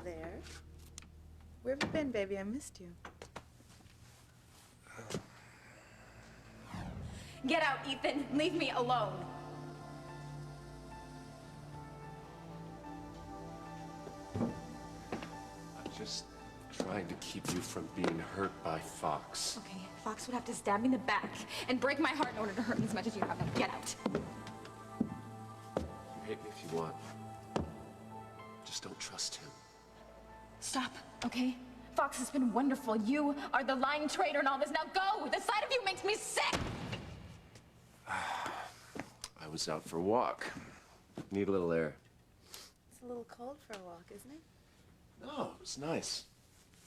there. Where have you been, baby? I missed you. Get out, Ethan. Leave me alone. I'm just trying to keep you from being hurt by Fox. Okay, Fox would have to stab me in the back and break my heart in order to hurt me as much as you have. Now get out. You hate me if you want. Just don't trust him. Stop, okay? Fox has been wonderful. You are the lying traitor and all this. Now go! The sight of you makes me sick! I was out for a walk. Need a little air. It's a little cold for a walk, isn't it? No, it was nice.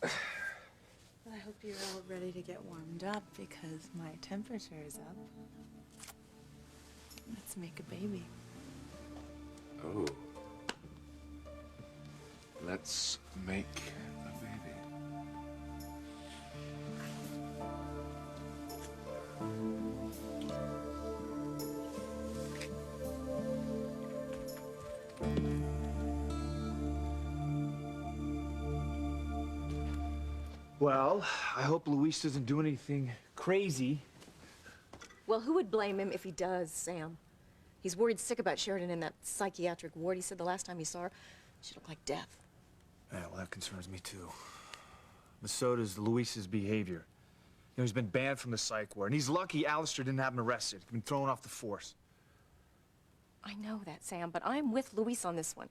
Well, I hope you're all ready to get warmed up because my temperature is up. Let's make a baby. Oh. Let's make a baby. Well, I hope Luis doesn't do anything crazy. Well, who would blame him if he does, Sam? He's worried sick about Sheridan in that psychiatric ward. He said the last time he saw her, she looked like death. Yeah, well, that concerns me too. But so does Luis's behavior. You know, he's been banned from the psych ward, and he's lucky Alistair didn't have him arrested. He's been thrown off the force. I know that, Sam, but I'm with Luis on this one.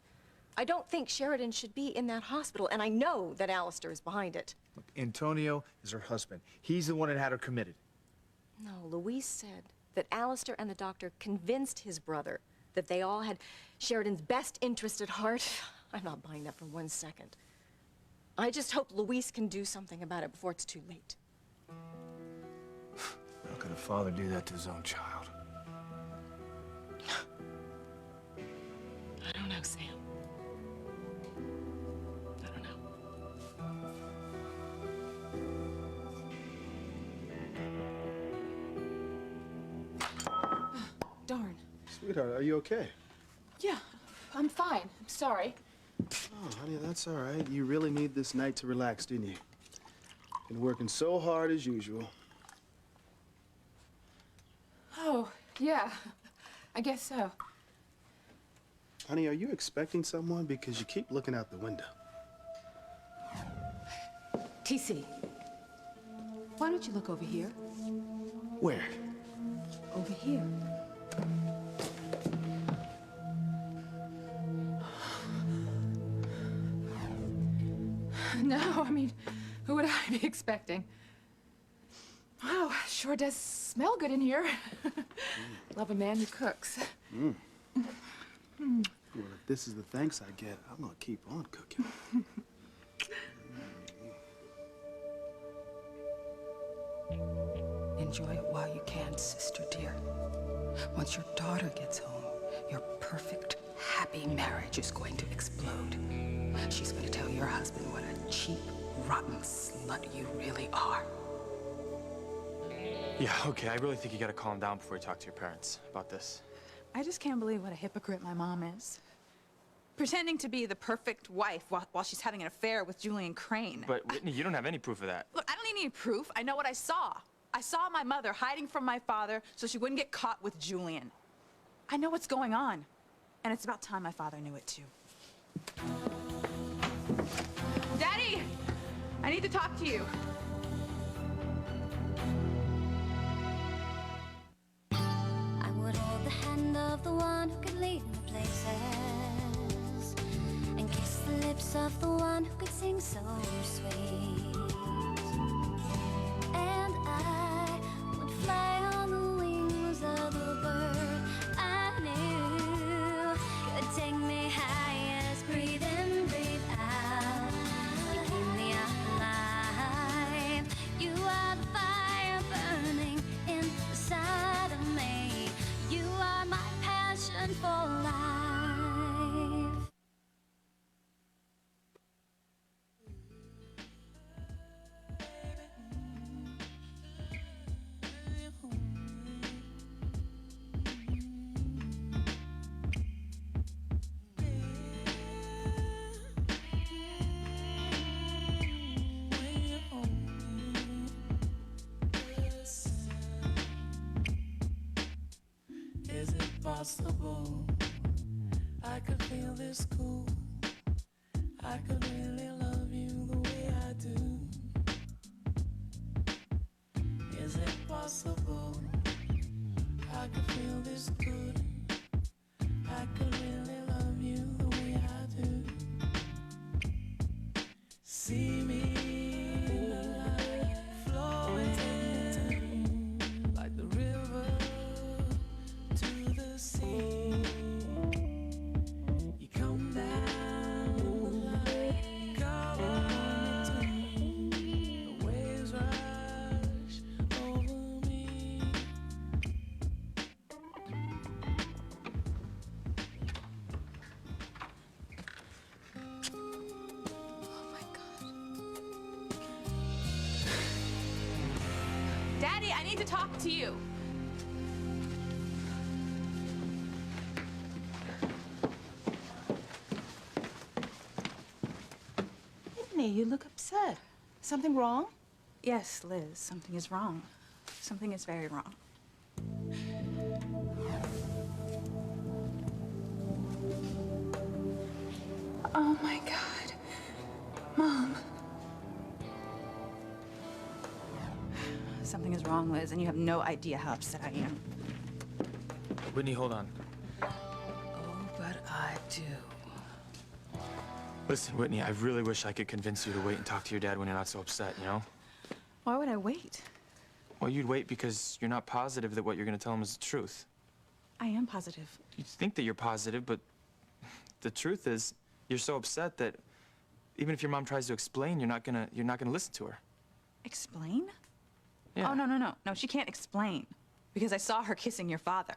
I don't think Sheridan should be in that hospital, and I know that Alistair is behind it. Look, Antonio is her husband. He's the one that had her committed. No, Luis said that Alistair and the doctor convinced his brother that they all had Sheridan's best interest at heart. I'm not buying that for 1 second. I just hope Luis can do something about it before it's too late. How could a father do that to his own child? I don't know, Sam. I don't know. Darn. Sweetheart, are you okay? Yeah, I'm fine. I'm sorry. Oh, honey, that's all right. You really need this night to relax, didn't you? Been working so hard as usual. Oh, yeah. I guess so. Honey, are you expecting someone? Because you keep looking out the window. TC, why don't you look over here? Where? Over here. No, I mean, who would I be expecting? Wow, sure does smell good in here. Love a man who cooks. Well, if this is the thanks I get, I'm gonna keep on cooking. Enjoy it while you can, sister dear. Once your daughter gets home, your perfect, happy marriage is going to explode. She's going to tell your husband what a cheap, rotten slut you really are. Yeah, okay, I really think you gotta calm down before you talk to your parents about this. I just can't believe what a hypocrite my mom is. Pretending to be the perfect wife while she's having an affair with Julian Crane. But Whitney, you don't have any proof of that. Look, I don't need any proof. I know what I saw. I saw my mother hiding from my father so she wouldn't get caught with Julian. I know what's going on. And it's about time my father knew it too. Daddy! I need to talk to you. I would hold the hand of the one who could lead me places and kiss the lips of the one who could sing so sweet. And I would fly on the wings of the bird I knew could take me highest. Breathe in, breathe out. You keep me alive. You are the fire burning inside of me. You are my passion for life. possible I could feel this cool? I could really love you the way I do. Is it possible I could feel this good? I could really love you the way I do. See me in the light, flowing like the river to the sea. You come down in the light, cover me too. The waves rush over me. Oh my God. Daddy, I need to talk to you. Whitney, you look upset. Something wrong? Yes, Liz, something is wrong. Something is very wrong. Oh my God. Mom. Something is wrong, Liz, and you have no idea how upset I am. Whitney, hold on. Oh, but I do. Listen, Whitney, I really wish I could convince you to wait and talk to your dad when you're not so upset, you know? Why would I wait? Well, you'd wait because you're not positive that what you're gonna tell him is the truth. I am positive. You think that you're positive, but the truth is you're so upset that even if your mom tries to explain, you're not gonna listen to her. Explain? Yeah. Oh, no, no, no. No, she can't explain. Because I saw her kissing your father.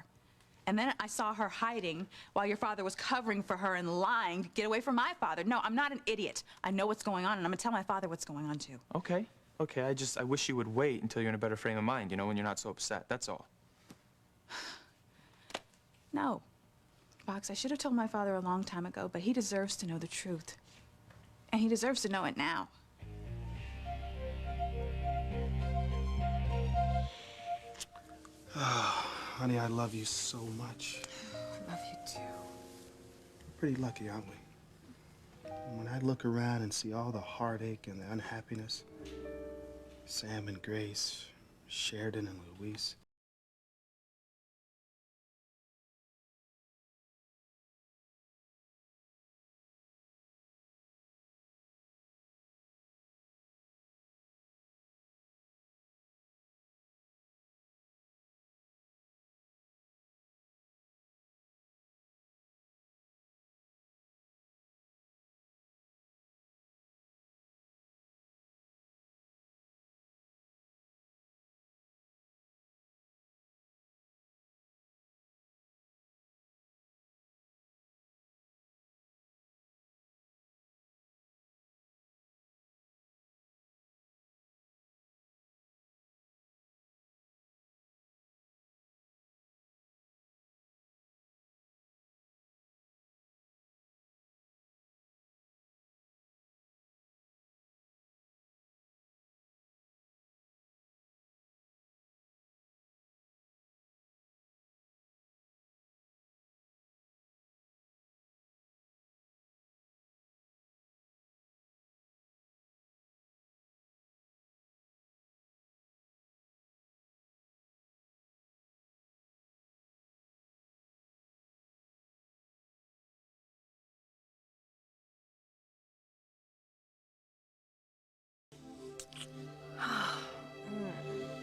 And then I saw her hiding while your father was covering for her and lying to get away from my father. No, I'm not an idiot. I know what's going on, and I'm gonna tell my father what's going on, too. Okay. Okay, I wish you would wait until you're in a better frame of mind, you know, when you're not so upset. That's all. No. Fox, I should have told my father a long time ago, but he deserves to know the truth. And he deserves to know it now. Honey, I love you so much. I love you too. We're pretty lucky, aren't we? When I look around and see all the heartache and the unhappiness, Sam and Grace, Sheridan and Luis.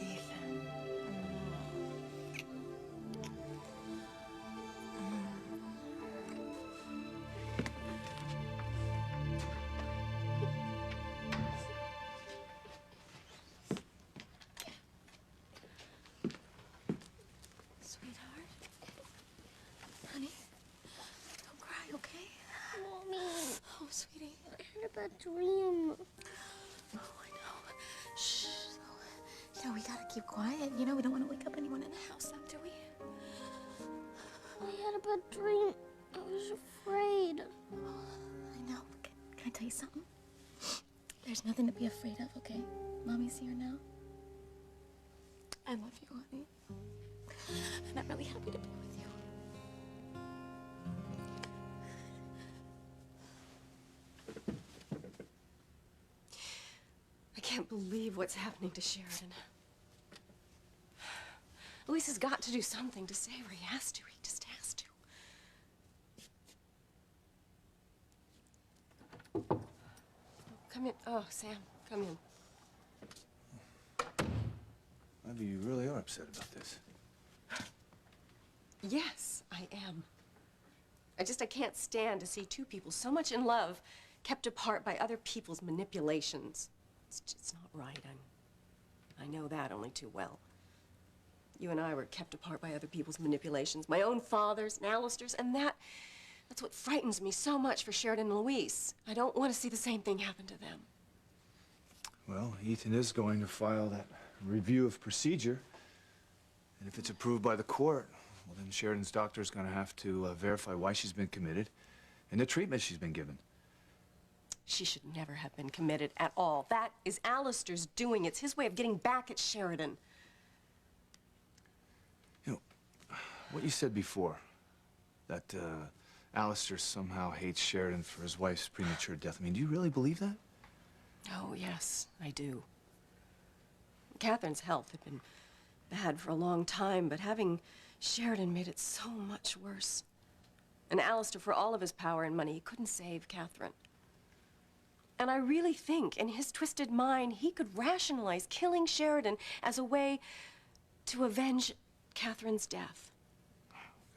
Ethan. Sweetheart. Honey, don't cry, okay? Mommy, Oh, sweetie. I had a bad dream. Oh, I know. Shh. So, we gotta keep quiet. You know, we don't want to wake up anyone in the house, do we? I had a bad dream. I was afraid. I know. Can I tell you something? There's nothing to be afraid of, okay? Mommy's here now. I love you, honey. And I'm really happy to be with you. can't believe what's happening to Sheridan. Luis has got to do something to save her. He has to. He just has to. Come in. Oh, Sam, come in. Maybe you really are upset about this. Yes, I am. I can't stand to see two people so much in love kept apart by other people's manipulations. It's just not right. I know that only too well. You and I were kept apart by other people's manipulations, my own father's and Alistair's, and that's what frightens me so much for Sheridan and Luis. I don't want to see the same thing happen to them. Well, Ethan is going to file that review of procedure. And if it's approved by the court, well, then Sheridan's doctor is going to have to verify why she's been committed and the treatment she's been given. She should never have been committed at all. That is Alistair's doing. It's his way of getting back at Sheridan. You know, what you said before, that Alistair somehow hates Sheridan for his wife's premature death. I mean, do you really believe that? Oh, yes, I do. Catherine's health had been bad for a long time, but having Sheridan made it so much worse. And Alistair, for all of his power and money, he couldn't save Catherine. And I really think, in his twisted mind, he could rationalize killing Sheridan as a way to avenge Catherine's death.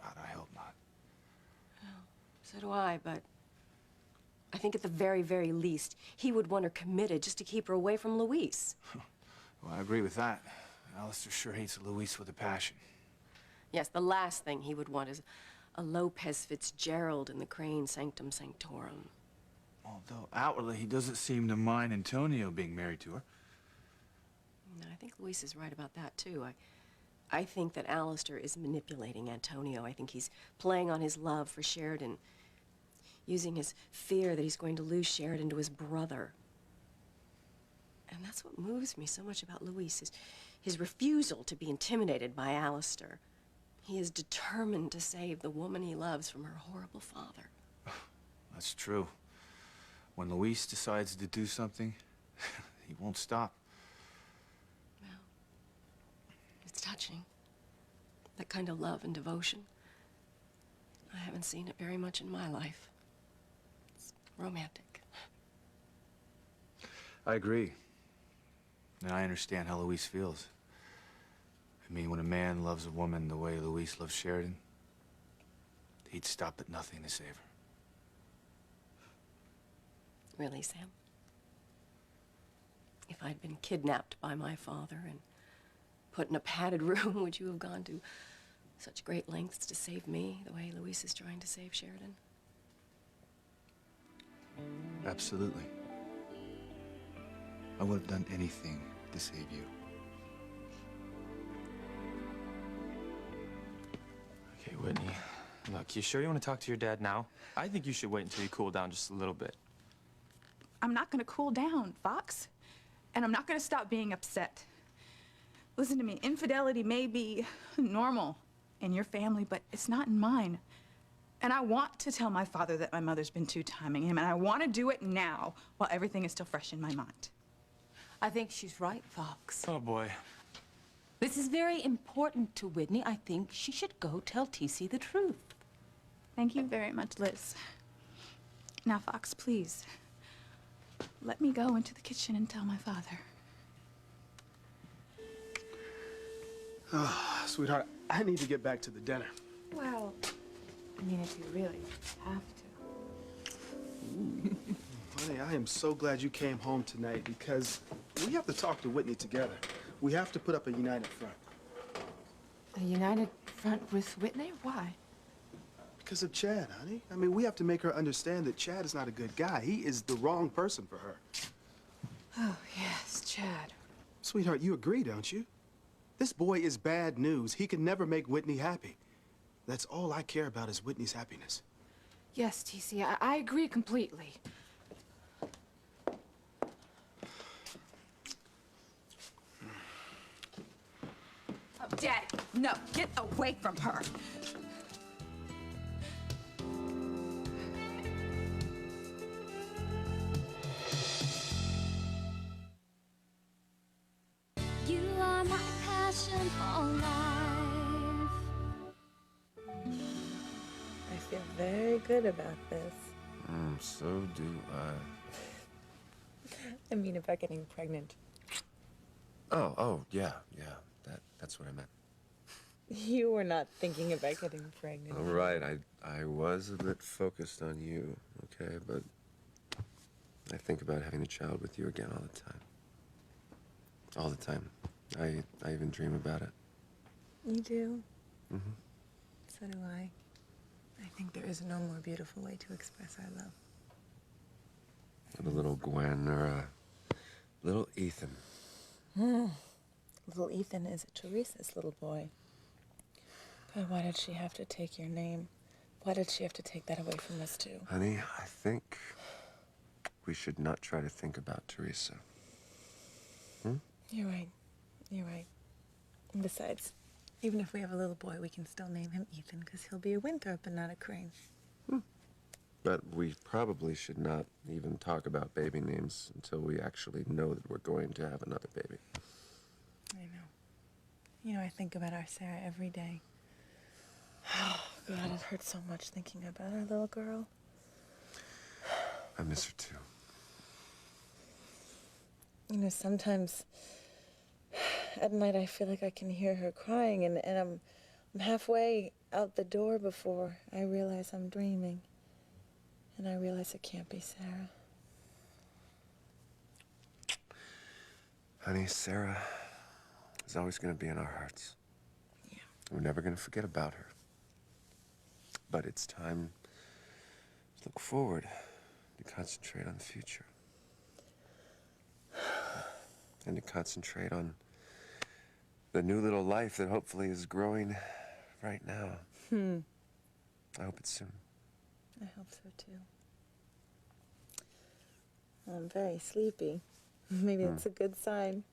God, I hope not. Well, so do I, but I think at the very, very least, he would want her committed just to keep her away from Luis. Well, I agree with that. Alistair sure hates Luis with a passion. Yes, the last thing he would want is a Lopez Fitzgerald in the Crane Sanctum Sanctorum. Although outwardly he doesn't seem to mind Antonio being married to her. No, I think Luis is right about that, too. I think that Alistair is manipulating Antonio. I think he's playing on his love for Sheridan, using his fear that he's going to lose Sheridan to his brother. And that's what moves me so much about Luis, his refusal to be intimidated by Alistair. He is determined to save the woman he loves from her horrible father. That's true. When Luis decides to do something, he won't stop. Well, it's touching. That kind of love and devotion. I haven't seen it very much in my life. It's romantic. I agree. And I understand how Luis feels. I mean, when a man loves a woman the way Luis loves Sheridan, he'd stop at nothing to save her. Really, Sam? If I'd been kidnapped by my father and put in a padded room, would you have gone to such great lengths to save me the way Luis is trying to save Sheridan? Absolutely. I would have done anything to save you. Okay, Whitney. Look, you sure you want to talk to your dad now? I think you should wait until you cool down just a little bit. I'm not gonna cool down, Fox. And I'm not gonna stop being upset. Listen to me, infidelity may be normal in your family, but it's not in mine. And I want to tell my father that my mother's been two-timing him, and I want to do it now while everything is still fresh in my mind. I think she's right, Fox. Oh, boy. This is very important to Whitney. I think she should go tell TC the truth. Thank you very much, Liz. Now, Fox, please, let me go into the kitchen and tell my father. Oh, sweetheart, I need to get back to the dinner. Well, I mean, if you really have to. Honey, I am so glad you came home tonight because we have to talk to Whitney together. We have to put up a united front. A united front with Whitney? Why? Because of Chad, honey. I mean, we have to make her understand that Chad is not a good guy. He is the wrong person for her. Oh, yes, Chad. Sweetheart, you agree, don't you? This boy is bad news. He can never make Whitney happy. That's all I care about is Whitney's happiness. Yes, TC, I agree completely. Oh, Daddy, no, get away from her. good about this. So do I mean, about getting pregnant. yeah. That's what I meant. You were not thinking about getting pregnant. All right, I was a bit focused on you, okay, but I think about having a child with you again all the time. All the time. I even dream about it. You do? Mm-hmm. So do I. I think there is no more beautiful way to express our love. With a little Gwen or a little Ethan. Little Ethan is Teresa's little boy. God, why did she have to take your name? Why did she have to take that away from us, too? Honey, I think we should not try to think about Teresa. You're right. You're right. And besides, even if we have a little boy, we can still name him Ethan, because he'll be a Winthrop and not a Crane. But we probably should not even talk about baby names until we actually know that we're going to have another baby. I know. You know, I think about our Sarah every day. Oh, God, it hurts so much thinking about our little girl. I miss her too. You know, sometimes at night I feel like I can hear her crying, and I'm halfway out the door before I realize I'm dreaming. And I realize it can't be Sarah. Honey, Sarah is always going to be in our hearts. Yeah. We're never going to forget about her. But it's time to look forward, to concentrate on the future. And to concentrate on the new little life that hopefully is growing right now. I hope it's soon. I hope so, too. Well, I'm very sleepy. Maybe that's a good sign.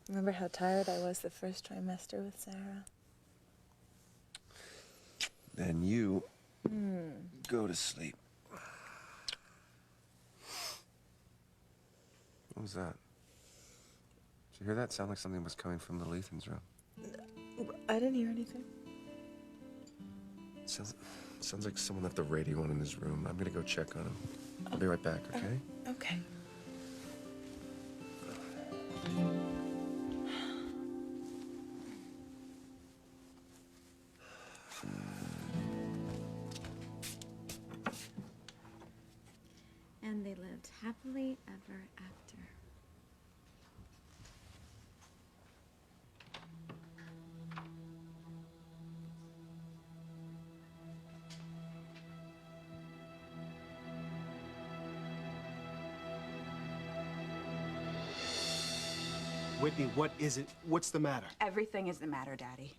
Remember how tired I was the first trimester with Sarah? Then you go to sleep. What was that? Did you hear that? Sound like something was coming from little Ethan's room. I didn't hear anything. Sounds like someone left the radio on in his room. I'm gonna go check on him. I'll be right back, okay? Okay. And they lived happily ever after. Whitney, what is it? What's the matter? Everything is the matter, Daddy.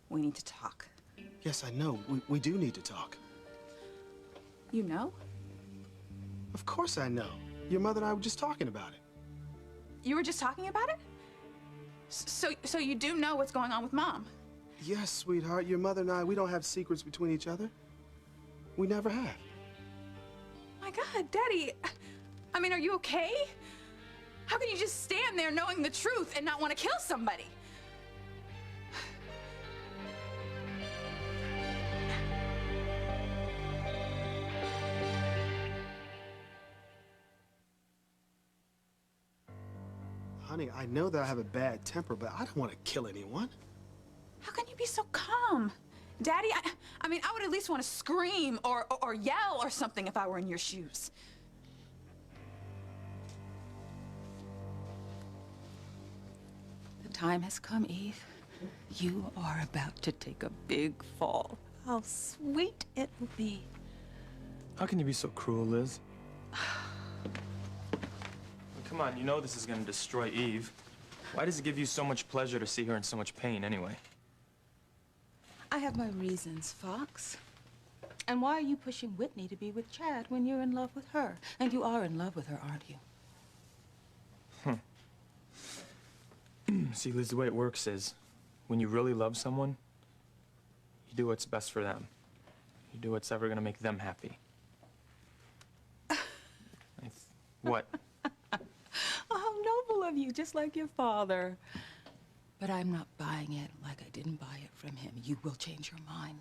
We need to talk. Yes, I know. We do need to talk. You know? Of course I know. Your mother and I were just talking about it. You were just talking about it? So you do know what's going on with Mom? Yes, sweetheart. Your mother and I, we don't have secrets between each other. We never have. My God, Daddy. I mean, are you okay? How can you just stand there knowing the truth and not want to kill somebody? Honey, I know that I have a bad temper, but I don't want to kill anyone. How can you be so calm? Daddy, I mean, I would at least want to scream or yell or something if I were in your shoes. The time has come, Eve. You are about to take a big fall. How sweet it will be. How can you be so cruel, Liz? Come on, you know this is gonna destroy Eve. Why does it give you so much pleasure to see her in so much pain anyway? I have my reasons, Fox. And why are you pushing Whitney to be with Chad when you're in love with her? And you are in love with her, aren't you? See, Liz, the way it works is, when you really love someone, you do what's best for them. You do what's ever gonna make them happy. What? Oh, how noble of you, just like your father. But I'm not buying it like I didn't buy it from him. You will change your mind.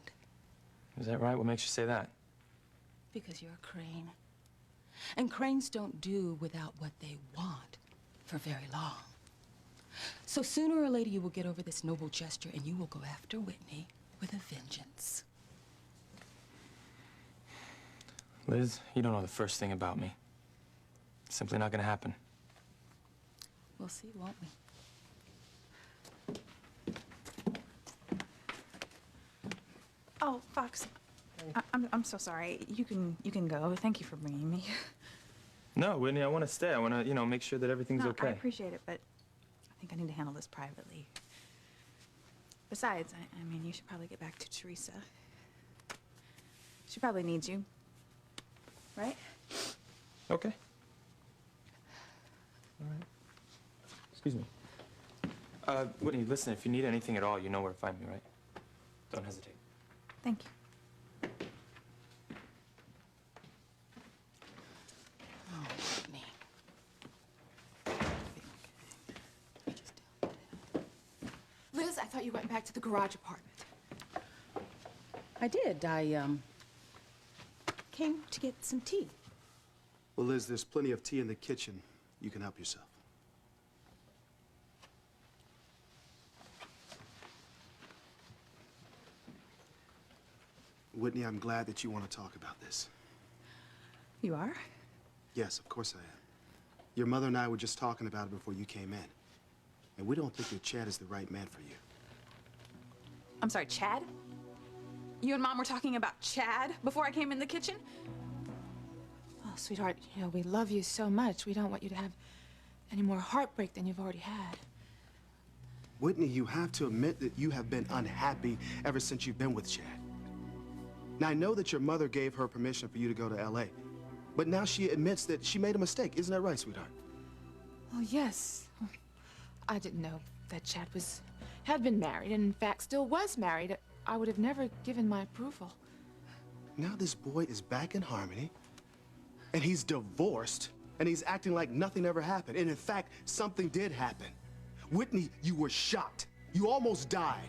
Is that right? What makes you say that? because you're a crane. And cranes don't do without what they want for very long. So sooner or later you will get over this noble gesture and you will go after Whitney with a vengeance. Liz, you don't know the first thing about me. It's simply not gonna happen. We'll see, won't we? Oh, Fox, I'm so sorry. You can go. Thank you for bringing me. No, Whitney, I want to stay. I want to, make sure that everything's No, okay. I appreciate it, but I think I need to handle this privately. Besides, I mean, you should probably get back to Teresa. She probably needs you, right? Okay. All right. Excuse me. Whitney, listen, if you need anything at all, you know where to find me, right? Don't hesitate. Thank you. Oh, Whitney. Liz, I thought you went back to the garage apartment. I did. I came to get some tea. Well, Liz, there's plenty of tea in the kitchen. You can help yourself. Whitney, I'm glad that you want to talk about this. You are? Yes, of course I am. Your mother and I were just talking about it before you came in. And we don't think that Chad is the right man for you. I'm sorry, Chad? You and Mom were talking about Chad before I came in the kitchen? Oh, sweetheart, we love you so much. We don't want you to have any more heartbreak than you've already had. Whitney, you have to admit that you have been unhappy ever since you've been with Chad. Now, I know that your mother gave her permission for you to go to L.A., but now she admits that she made a mistake. Isn't that right, sweetheart? Oh, yes. I didn't know that Chad had been married, and in fact still was married. I would have never given my approval. Now this boy is back in Harmony, and he's divorced, and he's acting like nothing ever happened. And in fact, something did happen. Whitney, you were shocked. You almost died.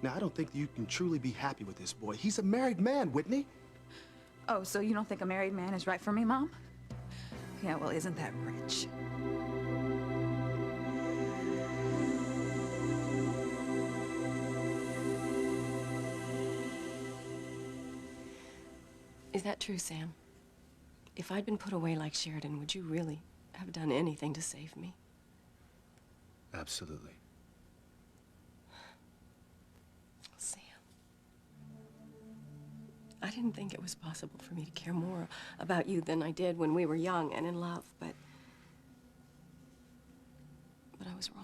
Now, I don't think you can truly be happy with this boy. He's a married man, Whitney. Oh, so you don't think a married man is right for me, Mom? Yeah, well, isn't that rich? Is that true, Sam? If I'd been put away like Sheridan, would you really have done anything to save me? Absolutely. Sam. I didn't think it was possible for me to care more about you than I did when we were young and in love, but I was wrong.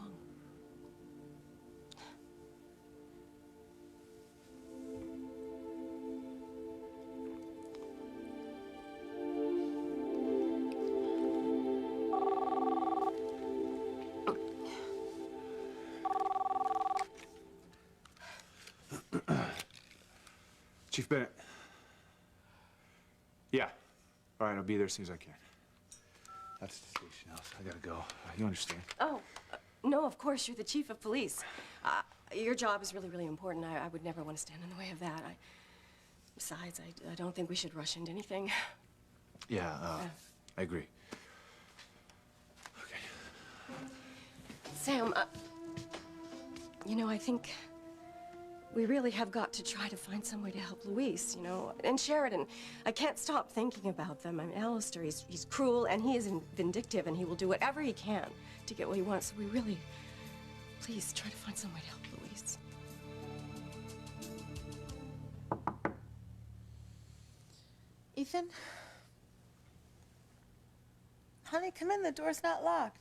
Chief Bennett. Yeah. All right, I'll be there as soon as I can. That's the station house. I gotta go. You understand? Oh, no, of course, you're the chief of police. Your job is really, really important. I would never want to stand in the way of that. Besides, I don't think we should rush into anything. Yeah, I agree. Okay. Sam, I think we really have got to try to find some way to help Luis, and Sheridan. I can't stop thinking about them. I mean, Alistair, he's cruel, and he is vindictive, and he will do whatever he can to get what he wants. So we really, please, try to find some way to help Luis. Ethan? Honey, come in. The door's not locked.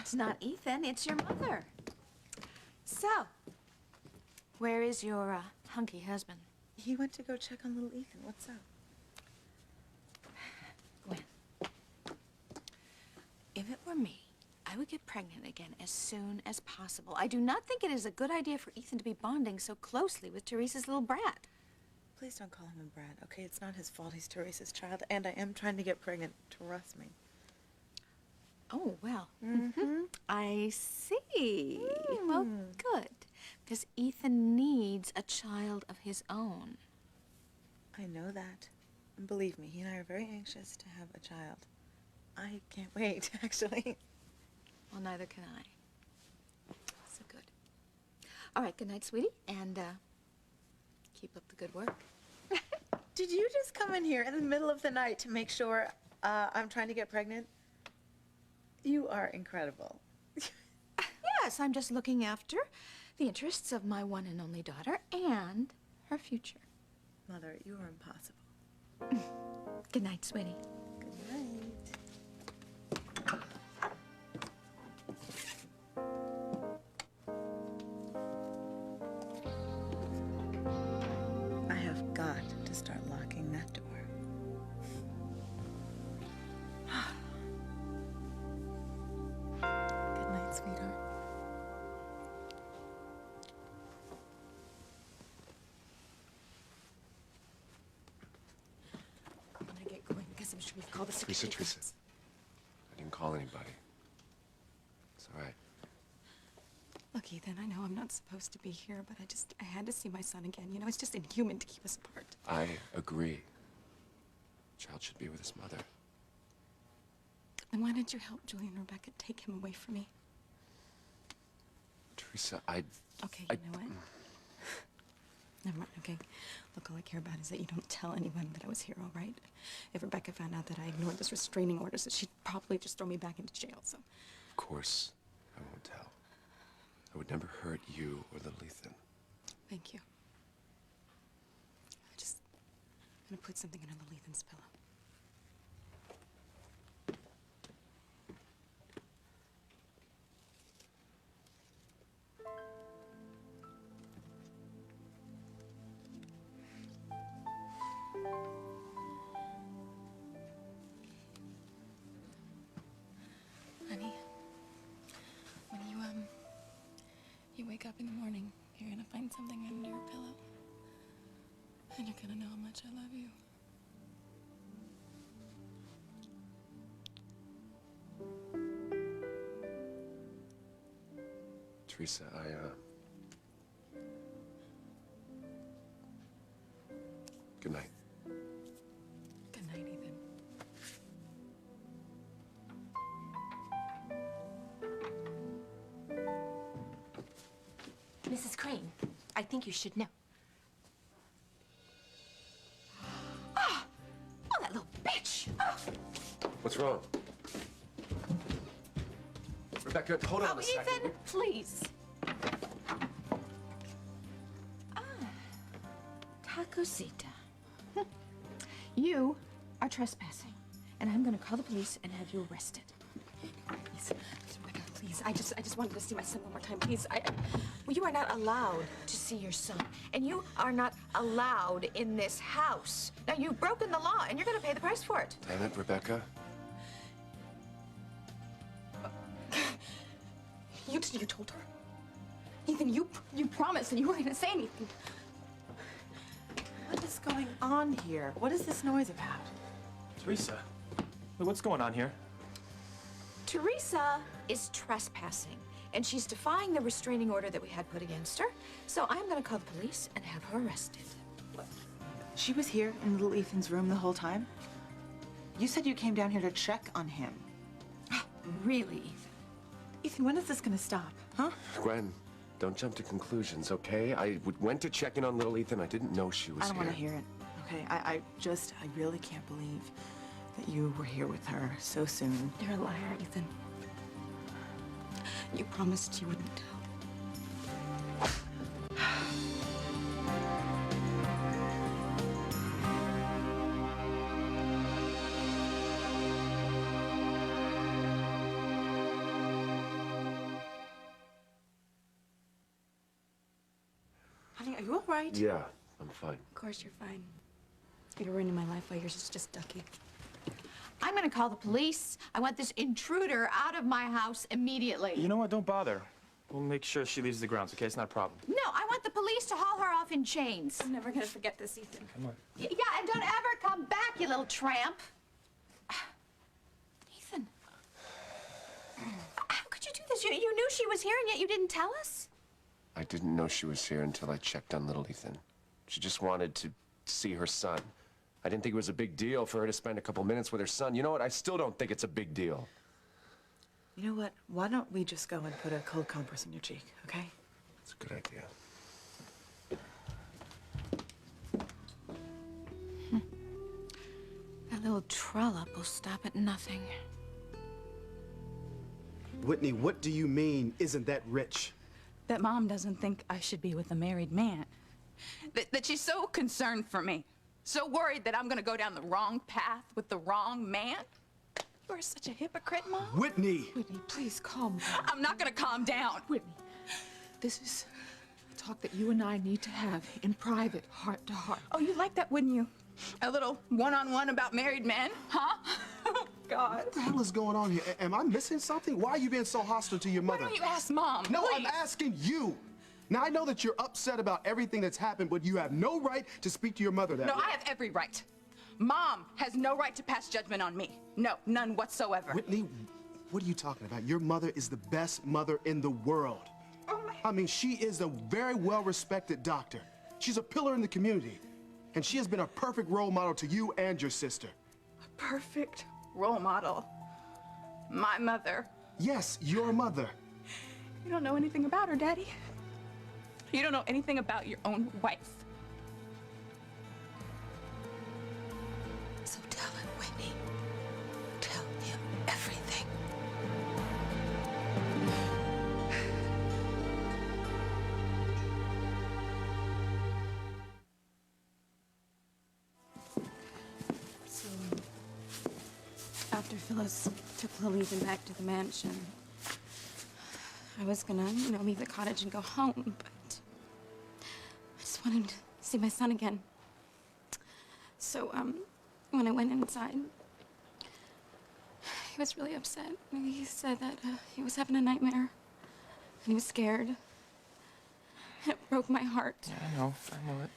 It's not Ethan, it's your mother. So, where is your hunky husband? He went to go check on little Ethan. What's up? Gwen, if it were me, I would get pregnant again as soon as possible. I do not think it is a good idea for Ethan to be bonding so closely with Teresa's little brat. Please don't call him a brat, okay? It's not his fault. He's Teresa's child, and I am trying to get pregnant. Trust me. Oh, well. I see. Well, good. because Ethan needs a child of his own. I know that. And believe me, he and I are very anxious to have a child. I can't wait, actually. Well, neither can I. So good. All right, good night, sweetie, and keep up the good work. Did you just come in here in the middle of the night to make sure I'm trying to get pregnant? You are incredible. Yes, I'm just looking after the interests of my one and only daughter and her future. Mother, you are impossible. Good night, sweetie. Good night. I have got to start locking that door. Good night, sweetheart. I'm gonna get going because I'm sure we've called the Teresa, security. Teresa. I didn't call anybody. It's all right. Look, Ethan, I know I'm not supposed to be here, but I had to see my son again. You know, it's just inhuman to keep us apart. I agree. Child should be with his mother. Then why didn't you help Julie and Rebecca take him away from me? Teresa, Okay, you know what? Never mind, okay? Look, all I care about is that you don't tell anyone that I was here, all right? If Rebecca found out that I ignored those restraining orders, she'd probably just throw me back into jail, so... Of course, I won't tell. I would never hurt you or little Ethan. Thank you. I'm gonna put something under little Ethan's pillow. Honey, when you wake up in the morning, you're gonna find something under your pillow. And you're gonna know how much I love you. Teresa, Good night. Good night, Ethan. Mrs. Crane, I think you should know. Oh, that little bitch! Oh. What's wrong? Rebecca, hold on a second. Ethan, please. Tacosita. You are trespassing, and I'm gonna call the police and have you arrested. Please, Rebecca, please. I just wanted to see my son one more time. Please, Well, you are not allowed to see your son, and you are not allowed in this house. Now, you've broken the law, and you're gonna pay the price for it. Damn it, Rebecca. You told her. Ethan, you promised and you weren't gonna say anything. What is going on here? What is this noise about? Teresa, what's going on here? Teresa is trespassing, and she's defying the restraining order that we had put against her. So I'm gonna call the police and have her arrested. She was here in little Ethan's room the whole time? You said you came down here to check on him. Really, Ethan? Ethan, when is this gonna stop, huh? Gwen, don't jump to conclusions, okay? I went to check in on little Ethan. I didn't know she was I don't here. want to hear it, okay? I really can't believe that you were here with her so soon. You're a liar, Ethan. You promised you wouldn't tell. Honey, are you all right? Yeah, I'm fine. Of course you're fine. You're ruining my life while you're just ducky. I'm gonna call the police. I want this intruder out of my house immediately. You know what? Don't bother. We'll make sure she leaves the grounds, okay? It's not a problem. No, I want the police to haul her off in chains. I'm never gonna forget this, Ethan. Come on. Yeah, and don't ever come back, you little tramp. Ethan. How could you do this? You knew she was here, and yet you didn't tell us? I I didn't know she was here until I checked on little Ethan. She just wanted to see her son. I didn't think it was a big deal for her to spend a couple minutes with her son. You know what? I still don't think it's a big deal. You know what? Why don't we just go and put a cold compress on your cheek, okay? That's a good idea. That little trollop will stop at nothing. Whitney, what do you mean, isn't that rich? That Mom doesn't think I should be with a married man. That she's so concerned for me. So worried that I'm gonna go down the wrong path with the wrong man. You are such a hypocrite, Mom. Whitney! Whitney, please calm down. I'm not gonna calm down. Whitney, this is a talk that you and I need to have in private, heart to heart. Oh, you like that, wouldn't you? A little one-on-one about married men, huh? Oh, God. What the hell is going on here? Am I missing something? Why are you being so hostile to your Why mother? don't you ask Mom? No, please? I'm asking you. Now, I know that you're upset about everything that's happened, but you have no right to speak to your mother that No, way. I have every right. Mom has no right to pass judgment on me. No, none whatsoever. Whitney, what are you talking about? Your mother is the best mother in the world. Oh, my... I mean, she is a very well-respected doctor. She's a pillar in the community. And she has been a perfect role model to you and your sister. A perfect role model. My mother. Yes, your mother. You don't know anything about her, Daddy. You don't know anything about your own wife. So tell him, Whitney. Tell him everything. So, after Phyllis took little Ethan back to the mansion, I was gonna, leave the cottage and go home, but I just wanted to see my son again. So, when I went inside, he was really upset. He said that he was having a nightmare, and he was scared. It broke my heart. Yeah, I know it.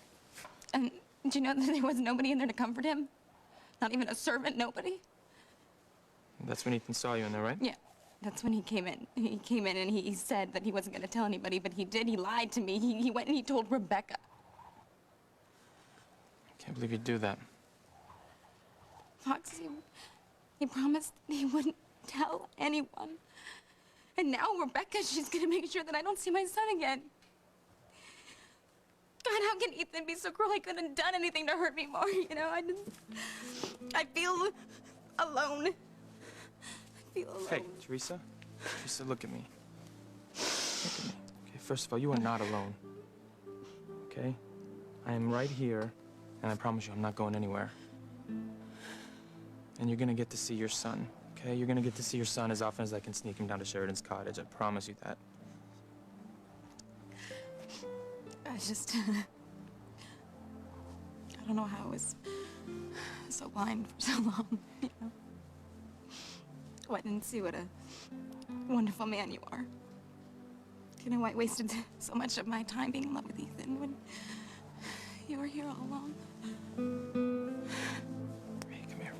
And do you know that there was nobody in there to comfort him? Not even a servant, nobody? That's when Ethan saw you in there, right? Yeah, that's when he came in. He came in and he said that he wasn't gonna tell anybody, but he did. He lied to me. He went and he told Rebecca. Can't believe you'd do that. Fox, he promised he wouldn't tell anyone. And now Rebecca, she's gonna make sure that I don't see my son again. God, how can Ethan be so cruel? He couldn't have done anything to hurt me more, I feel alone. I feel alone. Hey, Teresa. Teresa, look at me. Look at me. Okay, first of all, you are not alone. Okay? I am right here, and I promise you I'm not going anywhere. And you're gonna get to see your son, okay? You're gonna get to see your son as often as I can sneak him down to Sheridan's cottage. I promise you that. I just... I don't know how I was so blind for so long, Oh, I didn't see what a wonderful man you are. I wasted so much of my time being in love with Ethan when you were here all along. Hey, come here.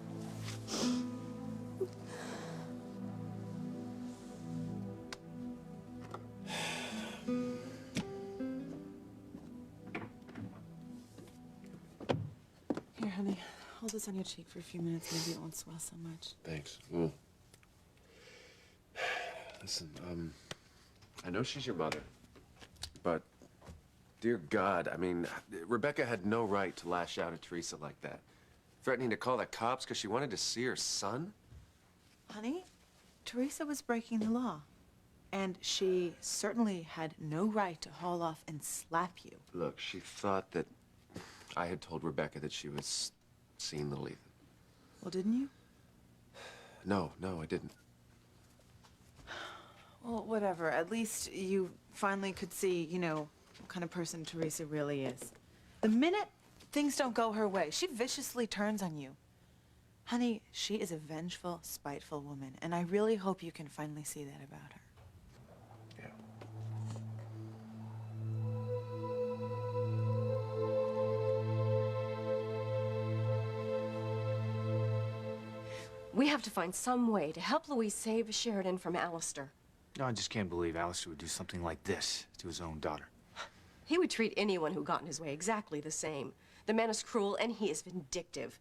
Here, honey, hold this on your cheek for a few minutes. Maybe it won't swell so much. Thanks. Listen, I know she's your mother, but dear God, I mean, Rebecca had no right to lash out at Teresa like that. Threatening to call the cops because she wanted to see her son? Honey, Teresa was breaking the law. And she certainly had no right to haul off and slap you. Look, she thought that I had told Rebecca that she was seeing little Ethan. Well, didn't you? No, I didn't. Well, whatever. At least you finally could see, what kind of person Teresa really is. The minute things don't go her way, she viciously turns on you. Honey, she is a vengeful, spiteful woman, and I really hope you can finally see that about her. Yeah. We have to find some way to help Louise save Sheridan from Alistair. No, I just can't believe Alistair would do something like this to his own daughter. He would treat anyone who got in his way exactly the same. The man is cruel and he is vindictive.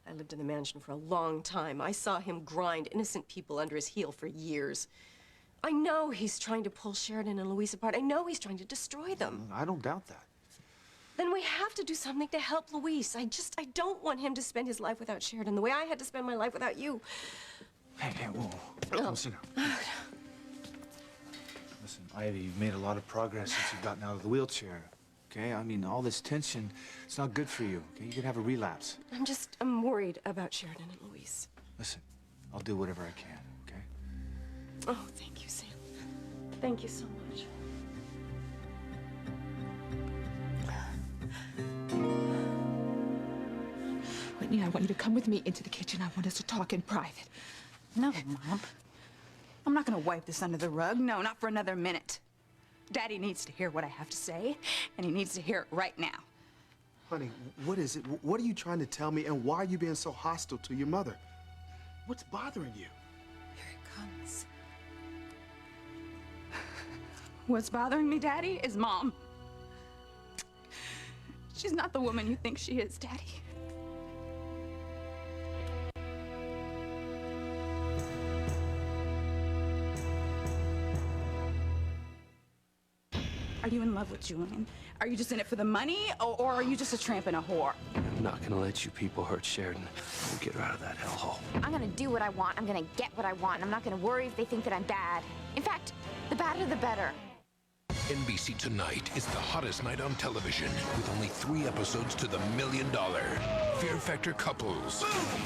I lived in the mansion for a long time. I saw him grind innocent people under his heel for years. I know he's trying to pull Sheridan and Louise apart. I know he's trying to destroy them. I don't doubt that. Then we have to do something to help Luis. I don't want him to spend his life without Sheridan the way I had to spend my life without you. Hey, whoa. Come sit down. Listen, Ivy, you've made a lot of progress since you've gotten out of the wheelchair. Okay? I mean, all this tension, it's not good for you. Okay? You could have a relapse. I'm worried about Sheridan and Luis. Listen, I'll do whatever I can, okay? Oh, thank you, Sam. Thank you so much. Whitney, I want you to come with me into the kitchen. I want us to talk in private. No, Mom. I'm not gonna wipe this under the rug. No, not for another minute. Daddy needs to hear what I have to say, and he needs to hear it right now. Honey, what is it? What are you trying to tell me, and why are you being so hostile to your mother? What's bothering you? Here it comes. What's bothering me, Daddy, is Mom. She's not the woman you think she is, Daddy. Are you in love with Julian? Are you just in it for the money, or are you just a tramp and a whore? I'm not gonna let you people hurt Sheridan. We'll get her out of that hellhole. I'm gonna do what I want. I'm gonna get what I want. And I'm not gonna worry if they think that I'm bad. In fact, the badder the better. NBC Tonight is the hottest night on television with only 3 episodes to the $1 million. Fear Factor Couples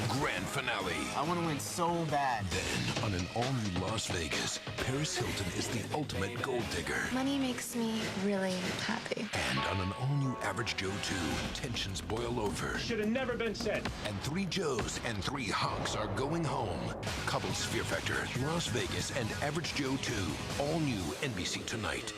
grand finale. I want to win so bad. Then, on an all-new Las Vegas, Paris Hilton is the ultimate gold digger. Money makes me really happy. And on an all-new Average Joe 2, tensions boil over. Should have never been said. And 3 Joes and 3 hunks are going home. Couples Fear Factor, Las Vegas, and Average Joe 2. All new NBC Tonight.